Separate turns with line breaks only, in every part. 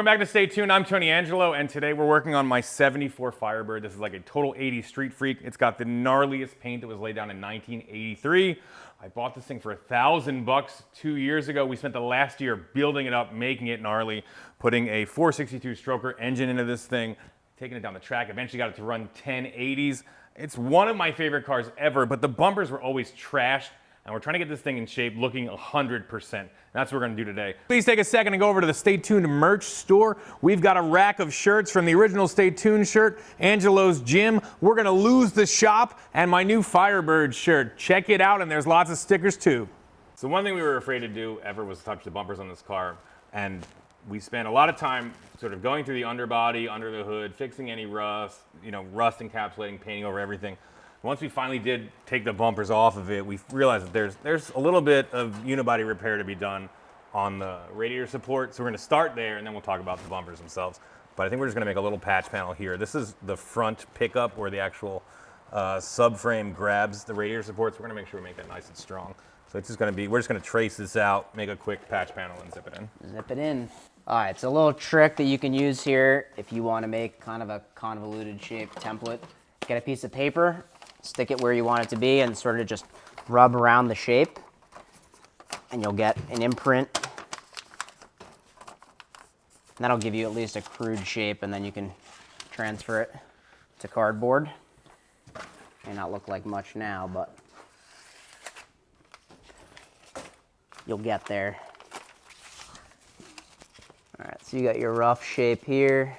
back to Stay Tuned. I'm Tony Angelo, and today we're working on my 74 Firebird. This is like a total 80s street freak. It's got the gnarliest paint that was laid down in 1983. I bought this thing for $1,000 2 years ago. We spent the last year building it up, making it gnarly, putting a 462 stroker engine into this thing, taking it down the track. Eventually got it to run 1080s. It's one of my favorite cars ever, but the bumpers were always trashed. And we're trying to get this thing in shape, looking 100%. That's what we're gonna do today. Please take a second and go over to the Stay Tuned merch store. We've got a rack of shirts from the original Stay Tuned shirt, Angelo's Gym. We're gonna lose the shop, and my new Firebird shirt. Check it out, and there's lots of stickers too. So one thing we were afraid to do ever was touch the bumpers on this car. And we spent a lot of time sort of going through the underbody, under the hood, fixing any rust, rust encapsulating, painting over everything. Once we finally did take the bumpers off of it, we realized that there's a little bit of unibody repair to be done on the radiator support. So we're gonna start there and then we'll talk about the bumpers themselves. But I think we're just gonna make a little patch panel here. This is the front pickup where the actual subframe grabs the radiator support. So we're gonna make sure we make that nice and strong. So it's just gonna be, we're just gonna trace this out, make a quick patch panel and zip it in.
Zip it in. All right, it's a little trick that you can use here if you wanna make kind of a convoluted shaped template. Get a piece of paper, stick it where you want it to be, and sort of just rub around the shape, and you'll get an imprint. And that'll give you at least a crude shape, and then you can transfer it to cardboard. May not look like much now, but you'll get there. All right, so you got your rough shape here.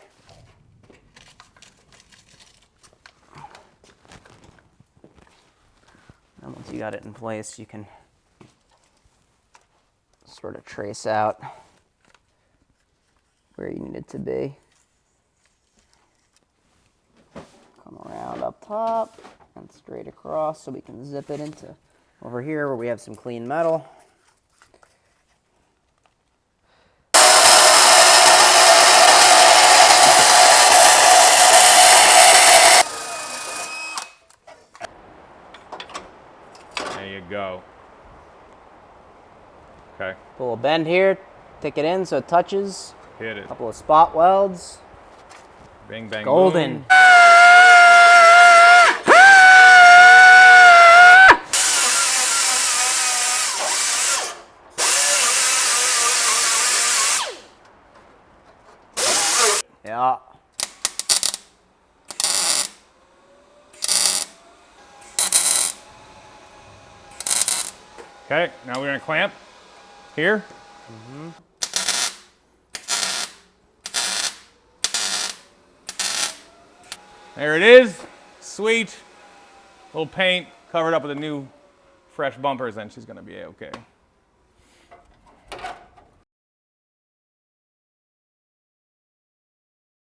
And once you got it in place, you can sort of trace out where you need it to be. Come around up top and straight across so we can zip it into over here where we have some clean metal.
There you go. Okay.
Pull a bend here, take it in so it touches.
Hit it.
A couple of spot welds.
Bang, bang,
Golden.
boom.
Yeah.
Okay, now we're gonna clamp here. There it is, sweet. Little paint covered up with the new fresh bumpers, and she's gonna be a-okay.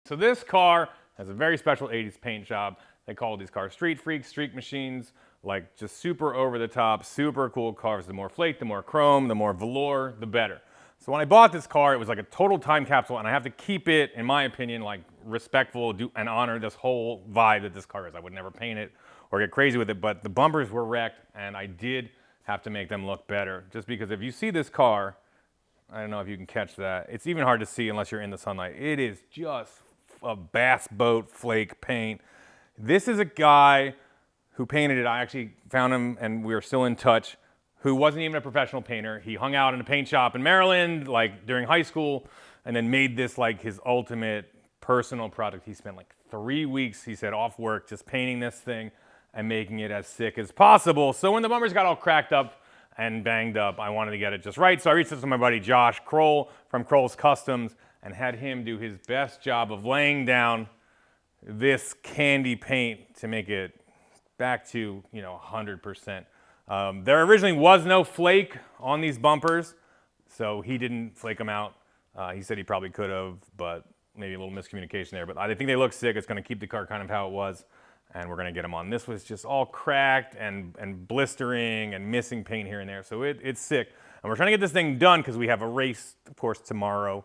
So this car has a very special 80s paint job. They call these cars street freaks, streak machines, like just super over the top, super cool cars. The more flake, the more chrome, the more velour, the better. So when I bought this car, it was like a total time capsule, and I have to keep it, in my opinion, like respectful and honor this whole vibe that this car is. I would never paint it or get crazy with it, but the bumpers were wrecked, and I did have to make them look better. Just because if you see this car, I don't know if you can catch that. It's even hard to see unless you're in the sunlight. It is just a bass boat flake paint. This is a guy who painted it. I actually found him, and we are still in touch, who wasn't even a professional painter. He hung out in a paint shop in Maryland, like during high school, and then made this like his ultimate personal product. He spent like 3 weeks, he said, off work, just painting this thing and making it as sick as possible. So when the bumpers got all cracked up and banged up, I wanted to get it just right. So I reached out to my buddy Josh Kroll from Kroll's Customs and had him do his best job of laying down this candy paint to make it back to 100%. There originally was no flake on these bumpers, so he didn't flake them out. He said he probably could have, but maybe a little miscommunication there. But I think they look sick. It's going to keep the car kind of how it was, and we're going to get them on. This was just all cracked and blistering and missing paint here and there, so it's sick. And we're trying to get this thing done because we have a race, of course, tomorrow.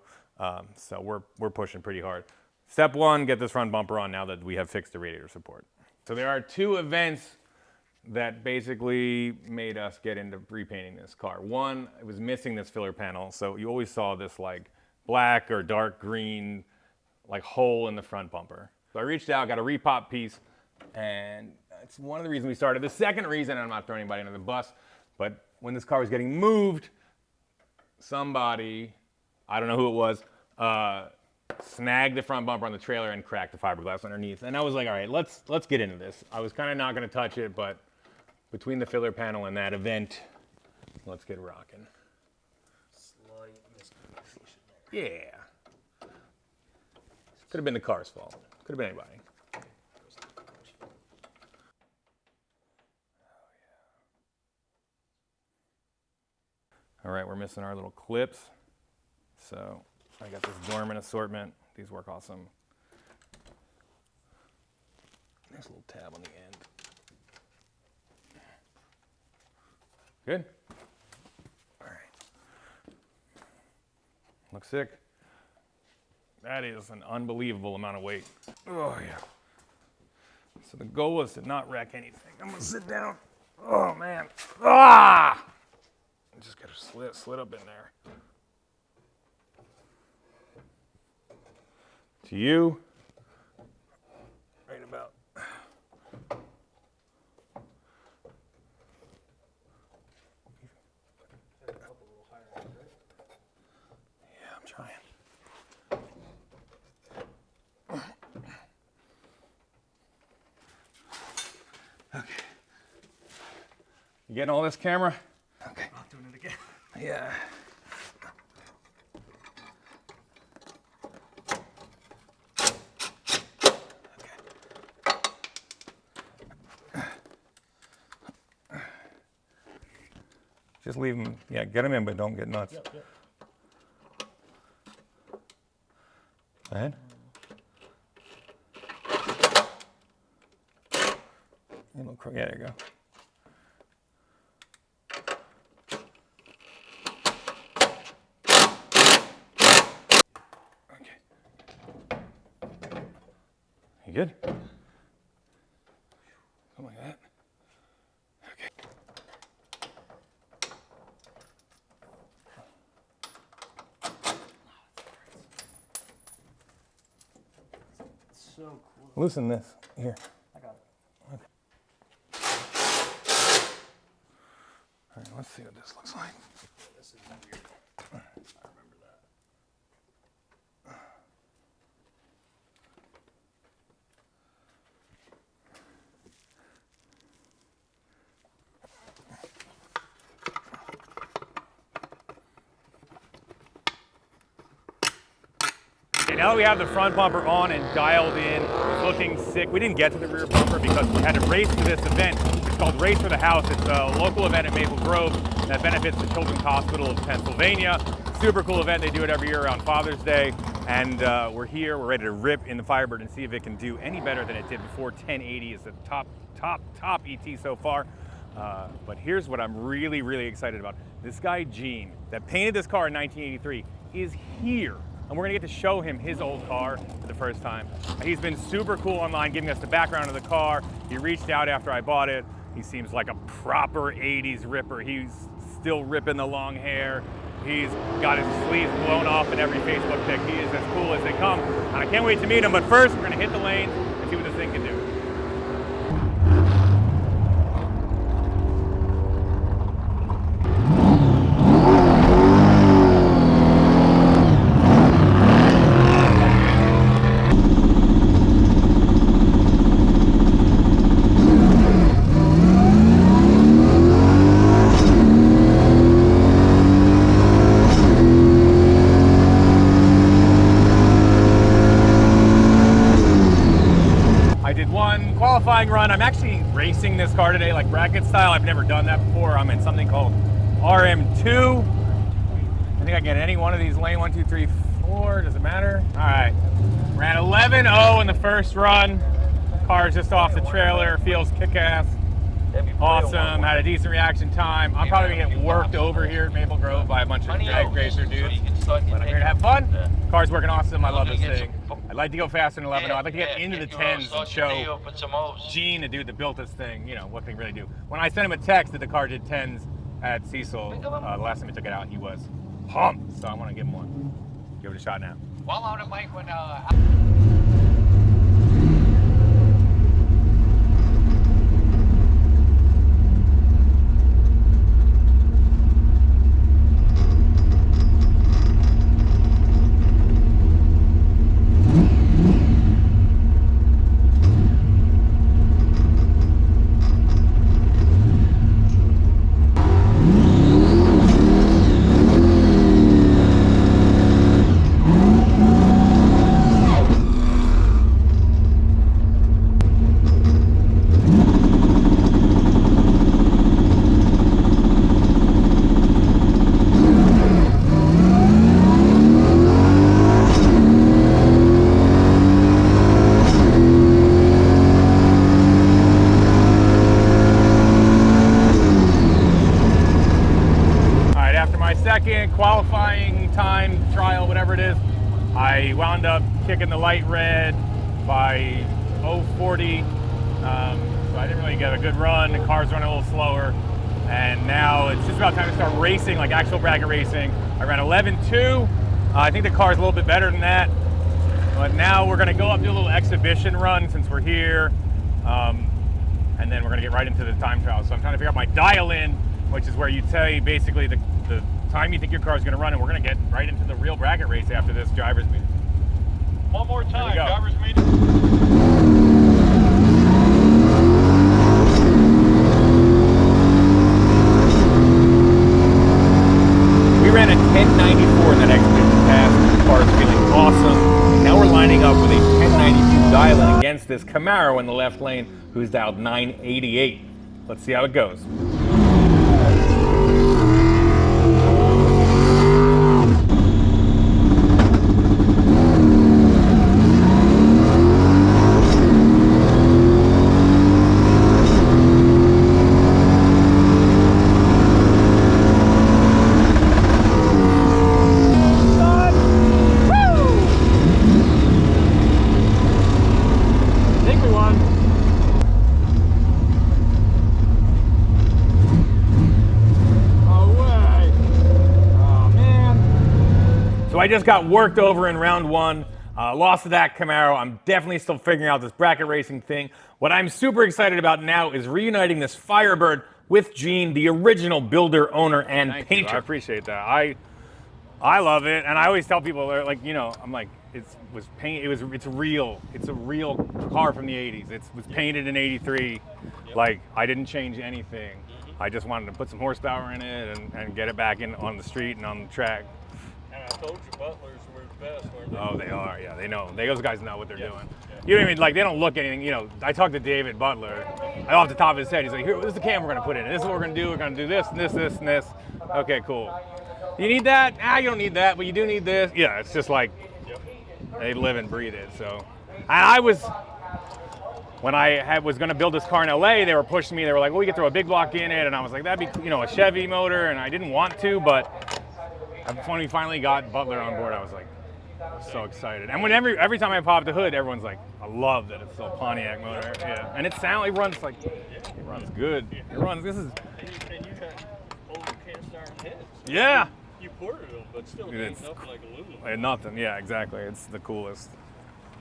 So we're pushing pretty hard. Step one, get this front bumper on now that we have fixed the radiator support. So there are 2 events that basically made us get into repainting this car. One, it was missing this filler panel. So you always saw this like black or dark green like hole in the front bumper. So I reached out, got a repop piece, and that's one of the reasons we started. The second reason, and I'm not throwing anybody under the bus, but when this car was getting moved, somebody, I don't know who it was, snagged the front bumper on the trailer and cracked the fiberglass underneath. And I was like, all right, let's get into this. I was kind of not going to touch it, but between the filler panel and that event, let's get rocking.
Slight miscommunication there.
Yeah. Could have been the car's fault. Could have been anybody. All right, we're missing our little clips. So I got this dormant assortment. These work awesome. Nice little tab on the end. Good. All right. Looks sick. That is an unbelievable amount of weight. Oh, yeah. So the goal is to not wreck anything. I'm gonna sit down. Oh, man. Ah! I just got a slit up in there. To you, right about. Yeah, I'm trying. Okay. You getting all this, camera? Okay.
I'm doing it again.
Yeah. Just leave them, yeah, get them in, but don't get nuts.
Yep, yep.
Go ahead. Yeah, there you go. Okay. You good? Something like that. Okay.
So cool.
Loosen this. Here.
I got it.
Okay. All right, let's see what this looks like.
This is weird. I remember that.
Okay, now that we have the front bumper on and dialed in, it's looking sick. We didn't get to the rear bumper because we had to race to this event. It's called Race for the House. It's a local event in Maple Grove that benefits the Children's Hospital of Pennsylvania. Super cool event. They do it every year around Father's Day. And we're here. We're ready to rip in the Firebird and see if it can do any better than it did before. 1080 is the top ET so far. But here's what I'm really, really excited about. This guy, Gene, that painted this car in 1983, is here. And we're gonna get to show him his old car for the first time. He's been super cool online, giving us the background of the car. He reached out after I bought it. He seems like a proper 80s ripper. He's still ripping the long hair. He's got his sleeves blown off in every Facebook pic. He is as cool as they come. And I can't wait to meet him, but first we're gonna hit the lanes and see what this thing can do. Qualifying run. I'm actually racing this car today, like bracket style. I've never done that before. I'm in something called RM2. I think I get any one of these lane 1, 2, 3, 4. Does it matter? All right. Ran 11.0 in the first run. Car's just off the trailer. Feels kick-ass. Awesome. Had a decent reaction time. I'm probably gonna get worked over here at Maple Grove by a bunch of drag racer dudes. But I'm here to have fun. Car's working awesome. I love this thing. I'd like to go faster than 11.0. I'd like to get into the 10s and show Gene, the dude that built this thing, you know, what can he really do. When I sent him a text that the car did 10s at Cecil, the last time he took it out, he was pumped. So I want to give him one. Give it a shot now.
While out at Mike when
second qualifying time trial, whatever it is, I wound up kicking the light red by 0.40. So I didn't really get a good run. The car's running a little slower. And now it's just about time to start racing, like actual bracket racing. I ran 11.2. I think the car's a little bit better than that. But now we're gonna go up, do a little exhibition run since we're here. And then we're gonna get right into the time trial. So I'm trying to figure out my dial in, which is where you tell you basically the time you think your car's gonna run, and we're gonna get right into the real bracket race after this driver's meeting.
One more time,
go.
driver's meeting.
We ran a 1094 in that exhibition pass. The car is feeling awesome. And now we're lining up with a 1092 dial-in against this Camaro in the left lane, who's dialed 988. Let's see how it goes. So I just got worked over in round one, lost to that Camaro. I'm definitely still figuring out this bracket racing thing. What I'm super excited about now is reuniting this Firebird with Gene, the original builder, owner, and painter. I appreciate that. I love it, and I always tell people, like, you know, I'm like, it's a real car from the 80s. It was painted in '83. Like, I didn't change anything. I just wanted to put some horsepower in it and get it back in on the street and on the track.
And I told you Butlers were the best, weren't they?
Oh, they are. Yeah, they know. Those guys know what they're doing. You don't even, like, they don't look anything. You know, I talked to David Butler. Off the top of his head, he's like, here, this is the cam we're going to put in. This is what we're going to do. We're going to do this and this, this, and this. Okay, cool. You need that? You don't need that, but you do need this. Yeah, it's just like they live and breathe it. So, and when I was going to build this car in LA, they were pushing me. They were like, well, we could throw a big block in it. And I was like, that'd be, you know, a Chevy motor. And I didn't want to, but when we finally got Butler on board, I was like, so excited. And every time I pop the hood, everyone's like, I love that it's a Pontiac motor. Yeah, and it runs like, it runs good. It runs. This is.
And you got old cast iron heads.
Yeah.
You ported them, but still
It's
nothing like aluminum.
Nothing. Yeah, exactly. It's the coolest.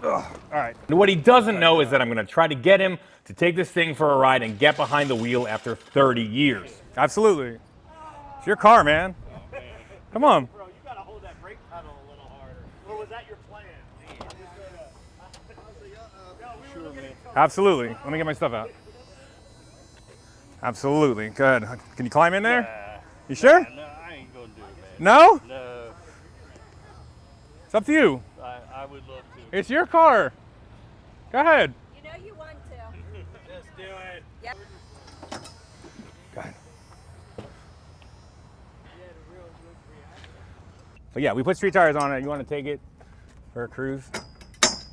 Ugh. All right. What he doesn't know is that I'm going to try to get him to take this thing for a ride and get behind the wheel after 30 years. Absolutely. It's your car, man. Come on.
Bro, you gotta hold that brake pedal a little harder. Or was that your plan?
Absolutely. Let me get my stuff out. Absolutely. Go ahead. Can you climb in there? You sure?
No, I ain't gonna do it, man.
No?
No.
It's up to you.
I would love to.
It's your car. Go ahead.
You know you want to.
Let's do it.
Yep.
Go ahead. But yeah, we put street tires on it. You want to take it for a cruise?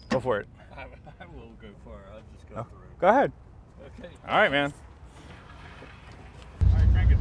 Go for it.
I will go far. I'll just go through.
Go ahead.
Okay.
All right, man. All right, crank it.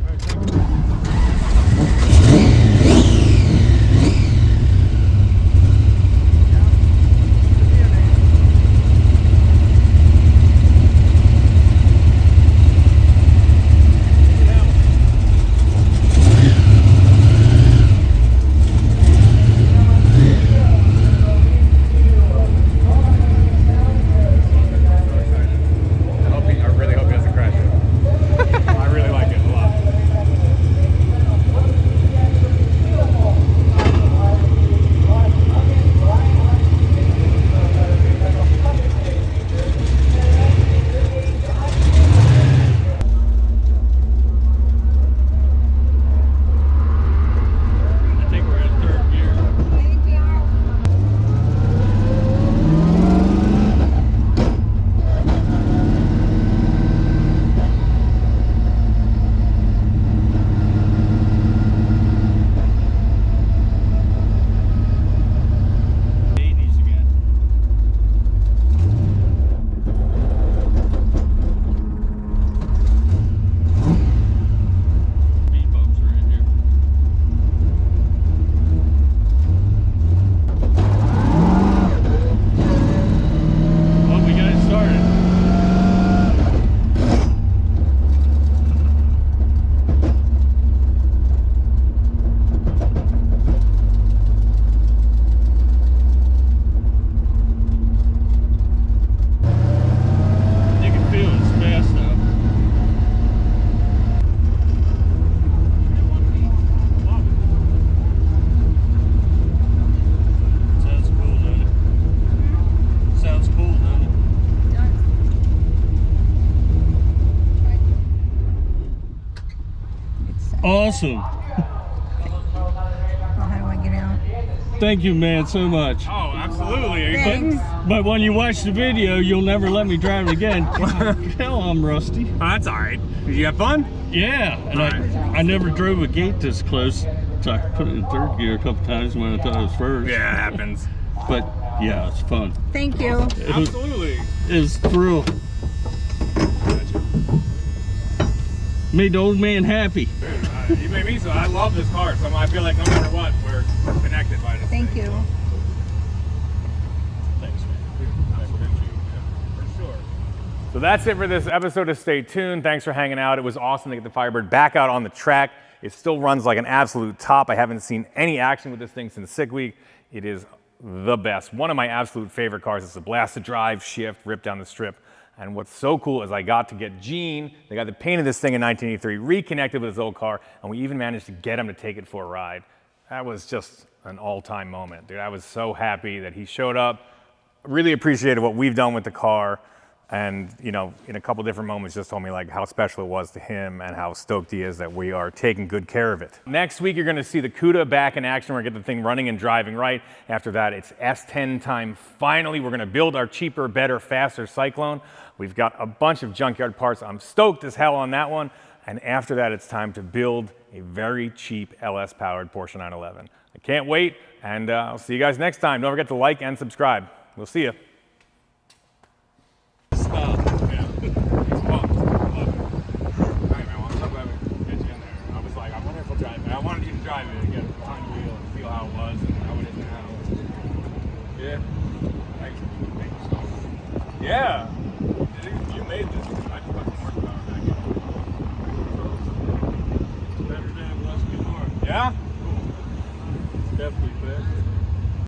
Awesome.
How do I get out?
Thank you, man, so much.
Oh, absolutely. Are you
Thanks.
But when you watch the video, you'll never let me drive it again. God, hell, I'm rusty.
Oh, that's all right. Did you have fun?
Yeah, and I never drove a gate this close. So I put it in third gear a couple times when I thought it was first.
Yeah, it happens.
But yeah, it's fun.
Thank you.
Absolutely.
It's thrill. Made the old man happy.
You made me so. I love this car, so I feel like no matter what, we're connected by this.
Thank
thing,
you.
so. Thanks, man. Nice to meet you. Yeah, for sure. So that's it for this episode of Stay Tuned. Thanks for hanging out. It was awesome to get the Firebird back out on the track. It still runs like an absolute top. I haven't seen any action with this thing since Sick Week. It is the best. One of my absolute favorite cars. It's a blast to drive, shift, rip down the strip. And what's so cool is I got to get Gene, the guy that painted this thing in 1983, reconnected with his old car, and we even managed to get him to take it for a ride. That was just an all-time moment, dude. I was so happy that he showed up. Really appreciated what we've done with the car, and you know, in a couple different moments just told me like how special it was to him and how stoked he is that we are taking good care of it. Next week you're gonna see the CUDA back in action. We're gonna get the thing running and driving right. After that it's S10 time. Finally, we're gonna build our cheaper, better, faster Cyclone. We've got a bunch of junkyard parts. I'm stoked as hell on that one. And after that, it's time to build a very cheap LS-powered Porsche 911. I can't wait, and I'll see you guys next time. Don't forget to like and subscribe. We'll see you.
Stop.
Yeah. It's fun. I love it. All right, man. Well, I'm so glad we get you in there. I was like, I wonder if he'll drive it. I wanted you to drive it and get behind the wheel and feel how it was and how it is now. Yeah. Thanks. Thank you. Yeah. You made this. I just put some horsepower back in it. It's better than it was before. Yeah?